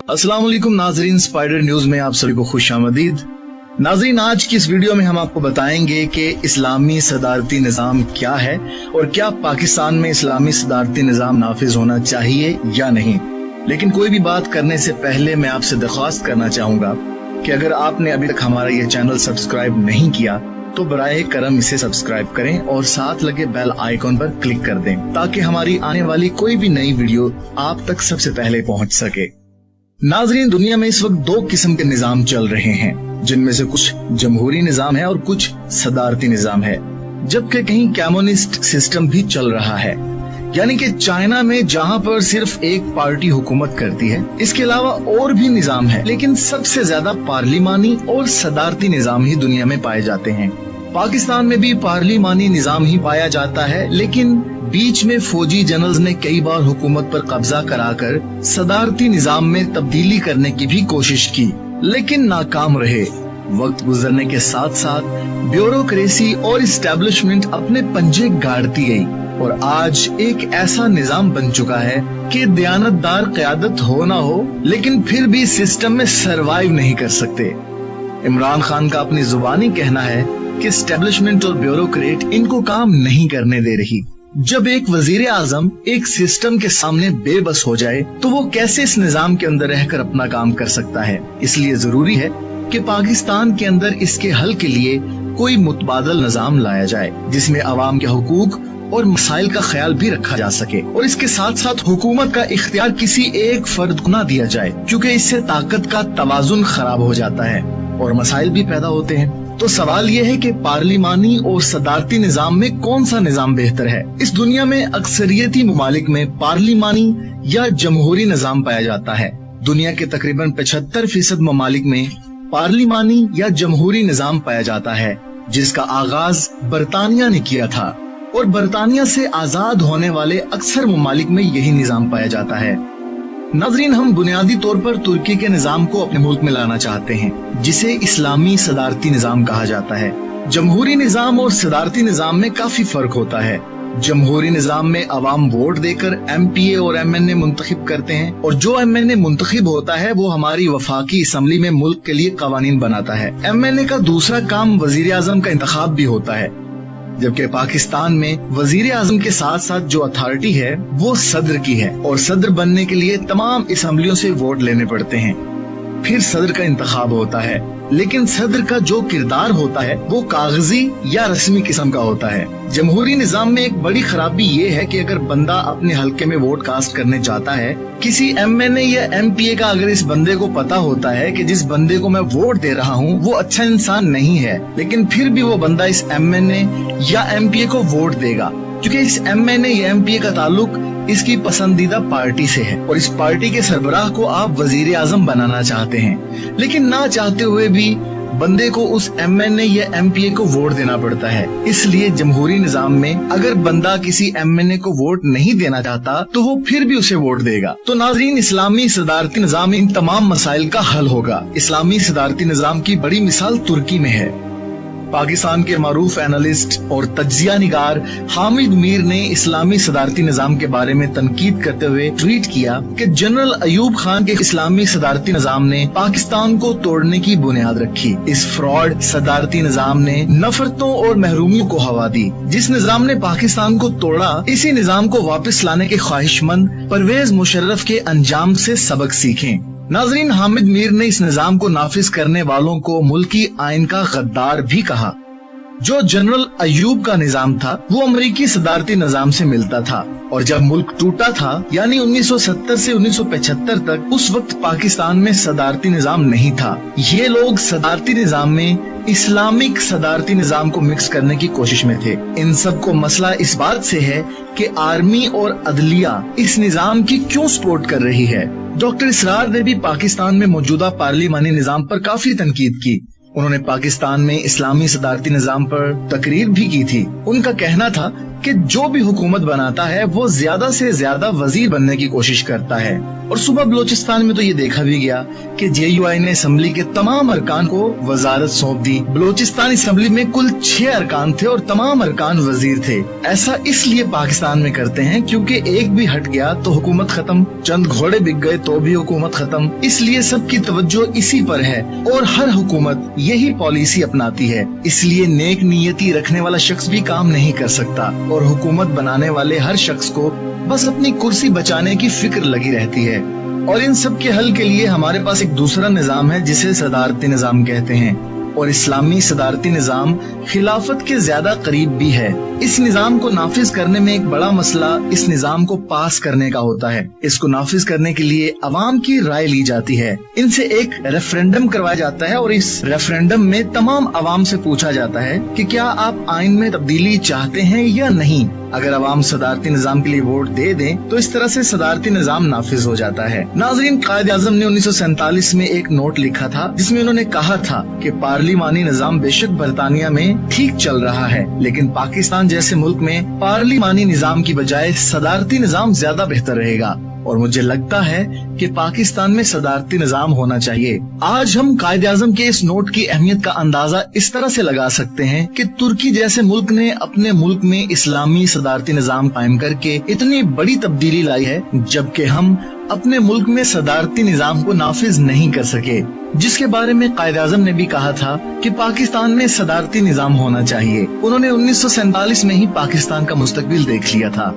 अस्सलाम वालेकुम नाजरीन, स्पाइडर न्यूज में आप सभी को खुश आमदीद। नाजरीन, आज की इस वीडियो में हम आपको बताएंगे कि इस्लामी सदारती निज़ाम क्या है और क्या पाकिस्तान में इस्लामी सदारती निज़ाम नाफिज होना चाहिए या नहीं। लेकिन कोई भी बात करने से पहले मैं आपसे दरख्वास्त करना चाहूंगा कि अगर आपने अभी तक हमारा ये चैनल सब्सक्राइब नहीं किया तो बराए करम इसे सब्सक्राइब करें और साथ लगे बेल आइकॉन पर क्लिक कर दें ताकि हमारी आने वाली कोई भी नई वीडियो आप तक सबसे पहले पहुंच सके। नाजरीन, दुनिया में इस वक्त दो किस्म के निजाम चल रहे हैं, जिनमें से कुछ जमहूरी निजाम है और कुछ सदारती निजाम है, जबकि कहीं कम्युनिस्ट सिस्टम भी चल रहा है। यानी कि चाइना में जहां पर सिर्फ एक पार्टी हुकूमत करती है, इसके अलावा और भी निजाम है, लेकिन सबसे ज्यादा पार्लिमानी और सदारती निजाम ही दुनिया में पाए जाते हैं। पाकिस्तान में भी पार्लिमानी निजाम ही पाया जाता है, लेकिन बीच में फौजी जनरल्स ने कई बार हुकूमत पर कब्जा कराकर सदारती निजाम में तब्दीली करने की भी कोशिश की, लेकिन नाकाम रहे। वक्त गुजरने के साथ साथ ब्यूरोक्रेसी और इस्टेब्लिशमेंट अपने पंजे गाड़ती गई और आज एक ऐसा निजाम बन चुका है कि दयानतदार क़यादत हो ना हो, लेकिन फिर भी सिस्टम में सरवाइव नहीं कर सकते। इमरान खान का अपनी जुबानी कहना है कि इस्टेब्लिशमेंट और ब्यूरोक्रेट इनको काम नहीं करने दे रही। जब एक वजीर आजम एक सिस्टम के सामने बेबस हो जाए तो वो कैसे इस निजाम के अंदर रहकर अपना काम कर सकता है। इसलिए जरूरी है कि पाकिस्तान के अंदर इसके हल के लिए कोई मुतबादल निजाम लाया जाए, जिसमें अवाम के हुकूक और मसाइल का ख्याल भी रखा जा सके और इसके साथ साथ हुकूमत का इख्तियार किसी एक फर्द को न दिया जाए, क्योंकि इससे ताकत का तवाजुन खराब हो जाता है और मसाइल भी पैदा होते हैं। तो सवाल ये है कि पार्लिमानी और सदारती निजाम में कौन सा निजाम बेहतर है। इस दुनिया में अक्सरियती ममालिक में पार्लिमानी या जमहूरी निजाम पाया जाता है। दुनिया के तकरीबन 75% ममालिक में पार्लिमानी या जमहूरी निजाम पाया जाता है, जिसका आगाज बरतानिया ने किया था और बरतानिया से आजाद होने वाले अक्सर ममालिक में यही निजाम पाया जाता है। नाजरीन, हम बुनियादी तौर पर तुर्की के निजाम को अपने मुल्क में लाना चाहते हैं, जिसे इस्लामी सदारती निजाम कहा जाता है। जमहूरी निजाम और सदारती निजाम में काफी फर्क होता है। जमहूरी निजाम में अवाम वोट देकर MPA और MNA मुंतखिब करते हैं और जो MNA मुंतखिब होता है वो हमारी वफाकी असम्बली में मुल्क के लिए कवानीन बनाता है। MNA का दूसरा काम वजीर आजम का इंतखाब भी होता है, जबकि पाकिस्तान में वजीर आजम के साथ साथ जो अथॉरिटी है वो सदर की है और सदर बनने के लिए तमाम असम्बलियों से वोट लेने पड़ते हैं, फिर सदर का इंतखाब होता है। लेकिन सदर का जो किरदार होता है वो कागजी या रस्मी किस्म का होता है। जमहूरी निजाम में एक बड़ी खराबी ये है कि अगर बंदा अपने हल्के में वोट कास्ट करने जाता है, किसी MNA या MPA का अगर इस बंदे को पता होता है कि जिस बंदे को मैं वोट दे रहा हूँ वो अच्छा इंसान नहीं है, लेकिन फिर भी वो बंदा इस MNA या MPA को वोट देगा, क्योंकि इस MNA या MPA का ताल्लुक इसकी पसंदीदा पार्टी से है और इस पार्टी के सरबराह को आप वजीर आजम बनाना चाहते हैं, लेकिन ना चाहते हुए भी बंदे को उस MNA या MPA को वोट देना पड़ता है। इसलिए जमहूरी निजाम में अगर बंदा किसी MNA को वोट नहीं देना चाहता तो वो फिर भी उसे वोट देगा। तो नाजरीन, इस्लामी सदारती निजाम इन तमाम मसाइल का हल होगा। इस्लामी सदारती निजाम की बड़ी मिसाल तुर्की में है। पाकिस्तान के मारूफ एनालिस्ट और तज्जिया निगार हामिद मीर ने इस्लामी सदारती निजाम के बारे में तनकीद करते हुए ट्वीट किया कि जनरल अयूब खान के इस्लामी सदारती निजाम ने पाकिस्तान को तोड़ने की बुनियाद रखी। इस फ्रॉड सदारती निजाम ने नफरतों और महरूमियों को हवा दी। जिस निजाम ने पाकिस्तान को तोड़ा, इसी निजाम को वापस लाने के ख्वाहिशमंद परवेज मुशर्रफ के अंजाम से सबक सीखें। नाजरीन, हामिद मीर ने इस निजाम को नाफिज करने वालों को मुल्की आइन का गद्दार भी कहा। जो जनरल अयूब का निजाम था वो अमरीकी सदारती निजाम से मिलता था और जब मुल्क टूटा था यानी 1970 से 1975 तक, उस वक्त पाकिस्तान में सदारती निजाम नहीं था। ये लोग सदारती निजाम में इस्लामिक सदारती निजाम को मिक्स करने की कोशिश में थे। इन सब को मसला इस बात से है कि आर्मी और अदलिया इस निजाम की क्यों सपोर्ट कर रही है। डॉक्टर इसरार ने भी पाकिस्तान में मौजूदा पार्लिमानी निजाम पर काफी तनकीद की। उन्होंने पाकिस्तान में इस्लामी सदारती निजाम पर तकरीर भी की थी। उनका कहना था कि जो भी हुकूमत बनाता है वो ज्यादा से ज्यादा वजीर बनने की कोशिश करता है। और सुबह बलोचिस्तान में तो ये देखा भी गया कि JUI ने असेंबली के तमाम अरकान को वजारत सौंप दी। बलोचिस्तान असेंबली में कुल 6 अरकान थे और तमाम अरकान वजीर थे। ऐसा इसलिए पाकिस्तान में करते हैं क्योंकि एक भी हट गया तो हुकूमत खत्म, चंद घोड़े बिक गए तो भी हुकूमत खत्म। इसलिए सबकी तवज्जो इसी पर है और हर हुकूमत यही पॉलिसी अपनाती है। इसलिए नेक नियति रखने वाला शख्स भी काम नहीं कर सकता और हुकूमत बनाने वाले हर शख्स को बस अपनी कुर्सी बचाने की फिक्र लगी रहती है। और इन सब के हल के लिए हमारे पास एक दूसरा निजाम है जिसे सदारती निजाम कहते हैं और इस्लामी सदारती निजाम खिलाफत के ज्यादा करीब भी है। इस निजाम को नाफिज करने में एक बड़ा मसला इस निजाम को पास करने का होता है। इसको नाफिज करने के लिए अवाम की राय ली जाती है, इनसे एक रेफरेंडम करवाया जाता है और इस रेफरेंडम में तमाम अवाम से पूछा जाता है कि क्या आप आइन में तब्दीली चाहते हैं या नहीं। अगर अवाम सदारती निजाम के लिए वोट दे दें तो इस तरह से सदारती निजाम नाफिज हो जाता है। नाज़रीन, कायद आज़म ने 1947 में एक नोट लिखा था जिसमें उन्होंने कहा था कि पार्लिमानी निजाम बेशक बरतानिया में ठीक चल रहा है, लेकिन पाकिस्तान जैसे मुल्क में पार्लिमानी निजाम की बजाय सदारती निजाम ज्यादा बेहतर रहेगा। और मुझे लगता है कि पाकिस्तान में सदारती निजाम होना चाहिए। आज हम कायद आज़म के इस नोट की अहमियत का अंदाजा इस तरह से लगा सकते हैं कि तुर्की जैसे मुल्क ने अपने मुल्क में इस्लामी सदारती निजाम कायम करके इतनी बड़ी तब्दीली लाई है, जबकि हम अपने मुल्क में सदारती निजाम को नाफिज नहीं कर सके, जिसके बारे में कायद आज़म ने भी कहा था कि पाकिस्तान में सदारती निजाम होना चाहिए। उन्होंने 1947 में ही पाकिस्तान का मुस्तकबिल देख लिया था।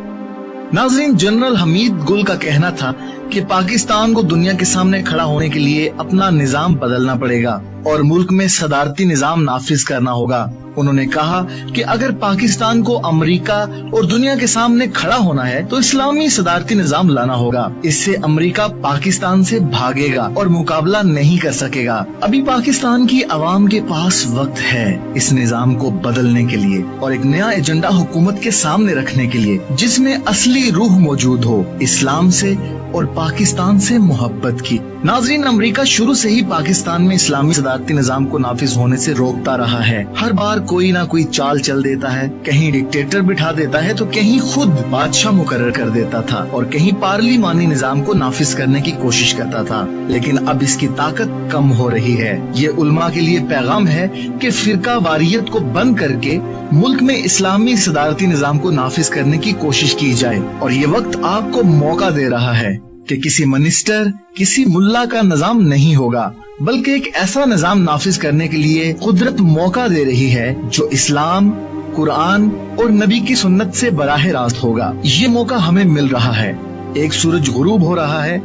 नाज़रीन, जनरल हमीद गुल का कहना था कि पाकिस्तान को दुनिया के सामने खड़ा होने के लिए अपना निजाम बदलना पड़ेगा और मुल्क में सदारती निजाम नाफिज करना होगा। उन्होंने कहा कि अगर पाकिस्तान को अमेरिका और दुनिया के सामने खड़ा होना है तो इस्लामी सदारती निजाम लाना होगा। इससे अमेरिका पाकिस्तान से भागेगा और मुकाबला नहीं कर सकेगा। अभी पाकिस्तान की आवाम के पास वक्त है इस निजाम को बदलने के लिए और एक नया एजेंडा हुकूमत के सामने रखने के लिए, जिसमें असली रूह मौजूद हो, इस्लाम से और पाकिस्तान से मोहब्बत की। नाज़रीन, अमेरिका शुरू से ही पाकिस्तान में इस्लामी सदारती निजाम को नाफिज होने से रोकता रहा है। हर बार कोई ना कोई चाल चल देता है, कहीं डिक्टेटर बिठा देता है तो कहीं खुद बादशाह मुकर्रर कर देता था और कहीं पार्लिमानी निजाम को नाफिज करने की कोशिश करता था। लेकिन अब इसकी ताकत कम हो रही है। ये उलमा के लिए पैगाम है कि फिरका वारियत को बंद करके मुल्क में इस्लामी सदारती निजाम को नाफिज करने की कोशिश की जाए और ये वक्त आपको मौका दे रहा है कि किसी मिनिस्टर, किसी मुल्ला का निजाम नहीं होगा, बल्कि एक ऐसा निजाम नाफिज करने के लिए कुदरत मौका दे रही है जो इस्लाम, कुरान और नबी की सुन्नत से बराह रास्त होगा। ये मौका हमें मिल रहा है। एक सूरज गुरूब हो रहा है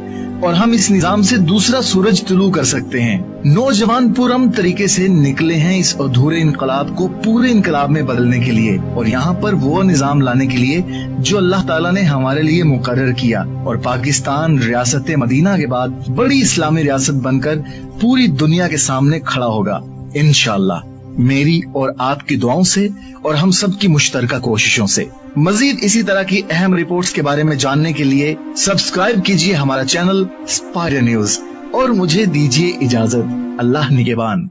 और हम इस निजाम से दूसरा सूरज तुलू कर सकते हैं। नौजवान पुरअमन तरीके से निकले हैं इस अधूरे इनकलाब को पूरे इनकलाब में बदलने के लिए और यहाँ पर वो निजाम लाने के लिए जो अल्लाह ताला ने हमारे लिए मुकर्रर किया। और पाकिस्तान रियासत मदीना के बाद बड़ी इस्लामी रियासत बनकर पूरी दुनिया के सामने खड़ा होगा इंशाअल्लाह, मेरी और आपकी दुआओं से और हम सब की मुश्तरका कोशिशों से। मजीद इसी तरह की अहम रिपोर्ट्स के बारे में जानने के लिए सब्सक्राइब कीजिए हमारा चैनल स्पाइडर न्यूज और मुझे दीजिए इजाजत। अल्लाह निगहबान।